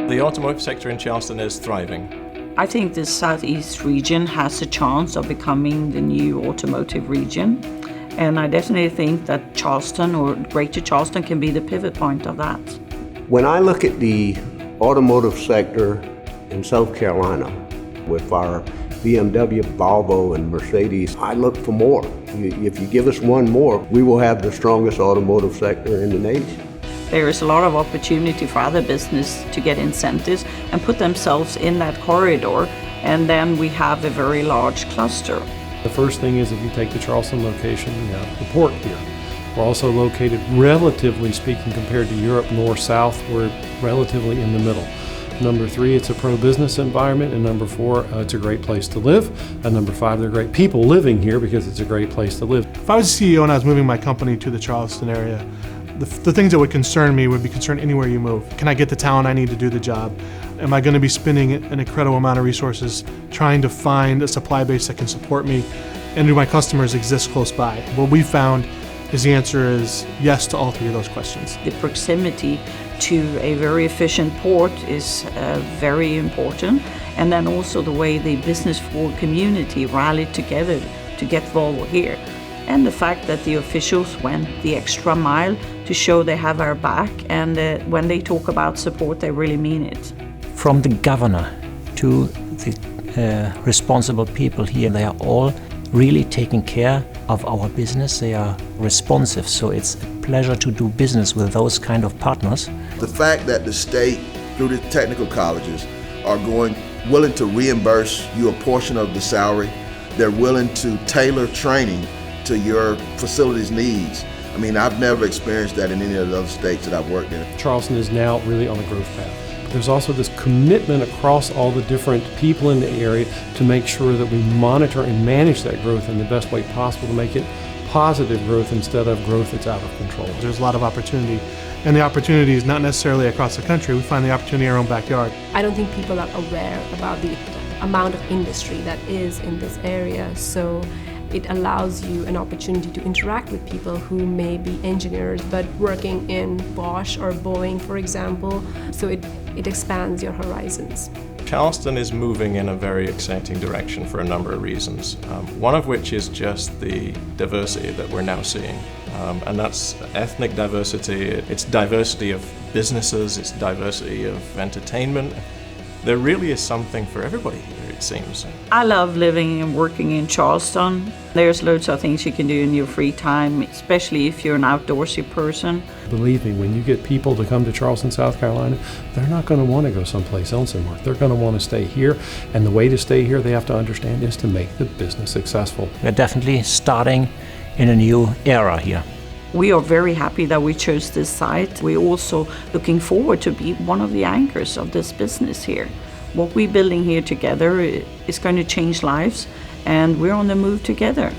The automotive sector in Charleston is thriving. I think the Southeast region has a chance of becoming the new automotive region. And I definitely think that Charleston or Greater Charleston can be the pivot point of that. When I look at the automotive sector in South Carolina with our BMW, Volvo, and Mercedes, I look for more. If you give us one more, we will have the strongest automotive sector in the nation. There is a lot of opportunity for other business to get incentives and put themselves in that corridor, and then we have a very large cluster. The first thing is if you take the Charleston location, you have the port here. We're also located, relatively speaking, compared to Europe, north-south, we're relatively in the middle. Number 3, it's a pro-business environment, and number 4, it's a great place to live. And number 5, there are great people living here because it's a great place to live. If I was a CEO and I was moving my company to the Charleston area, the things that would concern me would be concerned anywhere you move. Can I get the talent I need to do the job? Am I going to be spending an incredible amount of resources trying to find a supply base that can support me? And do my customers exist close by? What we found is the answer is yes to all 3 of those questions. The proximity to a very efficient port is very important. And then also the way the business forward community rallied together to get Volvo here. And the fact that the officials went the extra mile to show they have our back, and when they talk about support, they really mean it. From the governor to the responsible people here, they are all really taking care of our business. They are responsive, so it's a pleasure to do business with those kind of partners. The fact that the state, through the technical colleges, are willing to reimburse you a portion of the salary, they're willing to tailor training to your facility's needs. I mean, I've never experienced that in any of the other states that I've worked in. Charleston is now really on a growth path. But there's also this commitment across all the different people in the area to make sure that we monitor and manage that growth in the best way possible to make it positive growth instead of growth that's out of control. There's a lot of opportunity, and the opportunity is not necessarily across the country. We find the opportunity in our own backyard. I don't think people are aware about the amount of industry that is in this area, so it allows you an opportunity to interact with people who may be engineers but working in Bosch or Boeing, for example, so it expands your horizons. Charleston is moving in a very exciting direction for a number of reasons, one of which is just the diversity that we're now seeing. And that's ethnic diversity, it's diversity of businesses, it's diversity of entertainment. There really is something for everybody here, it seems. I love living and working in Charleston. There's loads of things you can do in your free time, especially if you're an outdoorsy person. Believe me, when you get people to come to Charleston, South Carolina, they're not going to want to go someplace else and work. They're going to want to stay here, and the way to stay here, they have to understand, is to make the business successful. We're definitely starting in a new era here. We are very happy that we chose this site. We're also looking forward to be one of the anchors of this business here. What we're building here together is going to change lives, and we're on the move together.